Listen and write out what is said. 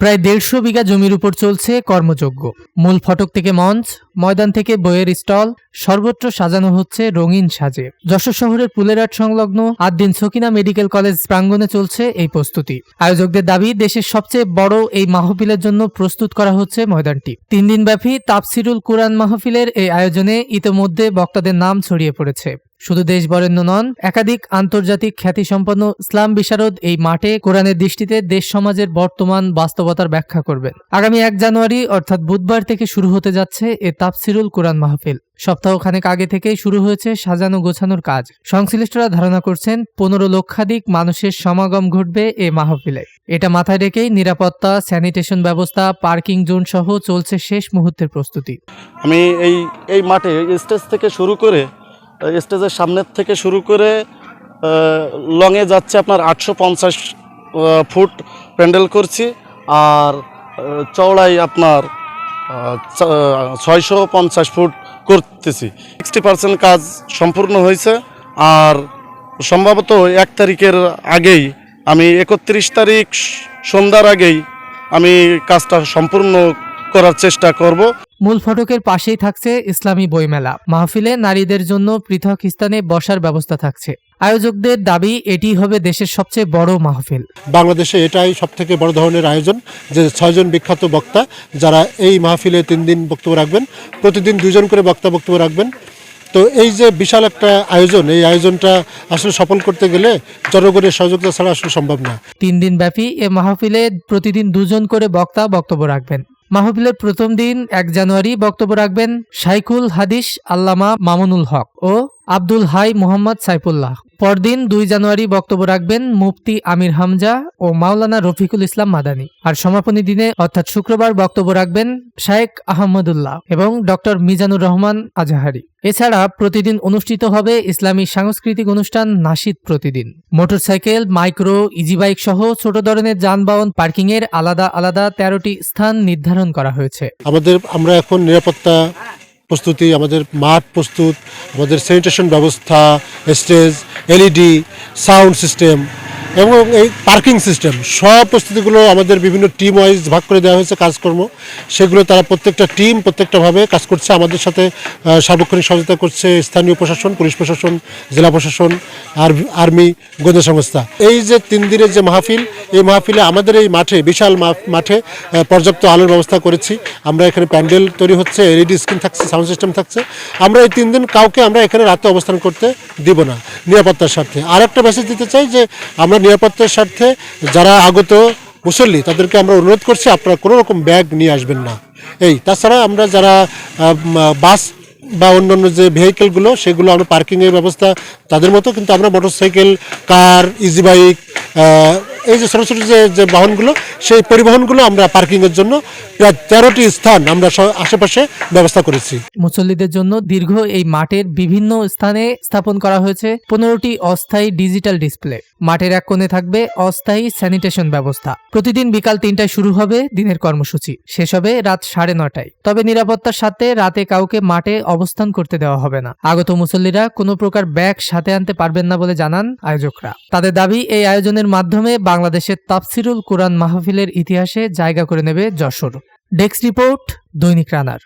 প্রায় ১৫০ বিঘা জমির উপর চলছে কর্মযজ্ঞ। মূল ফটক থেকে মঞ্চ, ময়দান থেকে বইয়ের স্টল, সর্বত্র সাজানো হচ্ছে রঙিন সাজে। যশোর শহরের পুলেরহাট সংলগ্ন আদ্দিন সকিনা মেডিকেল কলেজ প্রাঙ্গণে চলছে এই প্রস্তুতি। আয়োজকদের দাবি, দেশের সবচেয়ে বড় এই মাহফিলের জন্য প্রস্তুত করা হচ্ছে ময়দানটি। ৩ দিনব্যাপী তাফসিরুল কুরআন মাহফিলের এই আয়োজনে ইতোমধ্যে বক্তাদের নাম ছড়িয়ে পড়েছে। শুধু দেশ বরেণ্য নন, একাধিক আন্তর্জাতিক খ্যাতিসম্পন্ন ইসলাম বিশারদ এই মাঠে কোরআনের দৃষ্টিতে দেশ সমাজের বর্তমান বাস্তবতার ব্যাখ্যা করবেন। আগামী ১ জানুয়ারি অর্থাৎ বুধবার থেকে শুরু হতে যাচ্ছে এ তাফসিরুল কুরআন মাহফিল। সপ্তাহখানেক আগে থেকেই শুরু হয়েছে সাজানো গোছানোর কাজ। সংশ্লিষ্টরা ধারণা করছেন ১৫ লক্ষাধিক মানুষের সমাগম ঘটবে এ মাহফিলে। এটা মাথায় রেখেই নিরাপত্তা, স্যানিটেশন ব্যবস্থা, পার্কিং জোন সহ চলছে শেষ মুহূর্তের প্রস্তুতি। আমি এই মাঠে স্টেজ থেকে শুরু করে স্টেজের সামনের থেকে শুরু করে লংয়ে যাচ্ছে আপনার 850 ফুট প্যান্ডেল করছি, আর চওড়াই আপনার 650 ফুট করতেছি। 60% কাজ সম্পূর্ণ হয়েছে, আর সম্ভবত 1 তারিখের আগেই, আমি 31 তারিখ সন্ধ্যার আগেই আমি কাজটা সম্পূর্ণ করার চেষ্টা করব। মূল ফটকের পাশেই থাকছে ইসলামী বইমেলা। মাহফিলে নারীদের জন্য পৃথক স্থানে বসার ব্যবস্থা থাকছে। আয়োজকদের দাবি, এটি হবে দেশের সবচেয়ে বড় মাহফিল। বাংলাদেশে এটাই সবথেকে বড় ধরনের আয়োজন, যে 6 জন বিখ্যাত বক্তা যারা এই মাহফিলে 3 দিন বক্তব্য রাখবেন, প্রতিদিন 2 জন করে বক্তব্য রাখবেন। তো এই যে বিশাল একটা আয়োজন, এই আয়োজনটা আসলে সফল করতে গেলে জনগণের সহযোগিতা ছাড়া আসলে সম্ভব না। 3 দিন ব্যাপী এ মাহফিলে প্রতিদিন 2 জন করে বক্তা বক্তব্য রাখবেন। মাহফিলের প্রথম দিন ১ জানুয়ারি বক্তব্য রাখবেন শাইখুল হাদিস আল্লামা মামুনুল হক ও আব্দুল হাই মোহাম্মদ সাইফুল্লাহ। পরদিন ২ জানুয়ারি বক্তব্য রাখবেন মুফতি আমির হামজা ও মাওলানা রফিকুল ইসলাম মাদানী। আর সমাপনী দিনে অর্থাৎ শুক্রবার বক্তব্য রাখবেন শায়েখ আহমদুল্লাহ এবং ডক্টর মিজানুর রহমান আজহারি। এছাড়া প্রতিদিন অনুষ্ঠিত হবে ইসলামী সাংস্কৃতিক অনুষ্ঠান নাশিদ প্রতিদিন। মোটরসাইকেল, মাইক্রো, ইজি বাইক সহ ছোট ধরনের যানবাহন পার্কিংয়ের আলাদা আলাদা 13টি স্থান নির্ধারণ করা হয়েছে। আমরা এখন নিরাপত্তা প্রস্তুতি, আমাদের মাঠ প্রস্তুত, আমাদের স্যানিটেশন ব্যবস্থা, স্টেজ, এলইডি, সাউন্ড সিস্টেম এবং এই পার্কিং সিস্টেম, সব প্রস্তুতিগুলো আমাদের বিভিন্ন টিম ওয়াইজ ভাগ করে দেওয়া হয়েছে কাজকর্ম। সেগুলো তারা প্রত্যেকটা টিম প্রত্যেকটাভাবে কাজ করছে। আমাদের সাথে সার্বক্ষণিক সহযোগিতা করছে স্থানীয় প্রশাসন, পুলিশ প্রশাসন, জেলা প্রশাসন, আর্মি, গোয়েন্দা সংস্থা। এই যে 3 দিনের যে মাহফিল, এই মাহফিলে আমাদের এই মাঠে, বিশাল মাঠে পর্যাপ্ত আলোর ব্যবস্থা করেছি। আমরা এখানে প্যান্ডেল তৈরি হচ্ছে, এলইডি স্ক্রিন থাকছে, সাউন্ড সিস্টেম থাকছে। আমরা এই 3 দিন কাউকে আমরা এখানে রাতে অবস্থান করতে দিব না, নিরাপত্তার স্বার্থে। আর একটা মেসেজ দিতে চাই যে আমরা নিরাপত্তার স্বার্থে যারা আগত মুসল্লি তাদেরকে আমরা অনুরোধ করছি, আপনারা কোনো রকম ব্যাগ নিয়ে আসবেন না। তাছাড়া আমরা যারা বাস বা অন্যান্য যে ভেহিকেলগুলো, সেগুলো আমরা পার্কিংয়ের ব্যবস্থা তাদের মতো, কিন্তু আমরা মোটরসাইকেল, কার, ইজি বাইক, এই যে ছোটো ছোটো যে বাহনগুলো, সেই পরিবহনগুলো আমরা পার্কিংয়ের জন্য প্রায় 13টি স্থান আমরা আশেপাশে ব্যবস্থা করেছি। মুসল্লিদের জন্য দীর্ঘ এই মাঠের বিভিন্ন স্থানে স্থাপন করা হয়েছে 15টি অস্থায়ী ডিজিটাল ডিসপ্লে। মাঠের এক কোণে থাকবে অস্থায়ী স্যানিটেশন ব্যবস্থা। প্রতিদিন বিকাল 3টায় শুরু হবে দিনের কর্মসূচি, শেষ হবে রাত 9:30টায়। তবে নিরাপত্তার সাথে রাতে কাউকে মাঠে অবস্থান করতে দেওয়া হবে না। আগত মুসল্লিরা কোনো প্রকার ব্যাগ সাথে আনতে পারবেন না বলে জানান আয়োজকরা। তাদের দাবি, এই আয়োজনের মাধ্যমে বাংলাদেশের তাফসিরুল কুরআন মাহফিলের ইতিহাসে জায়গা করে নেবে যশোর। ডেস্ক রিপোর্ট, দৈনিক রানার।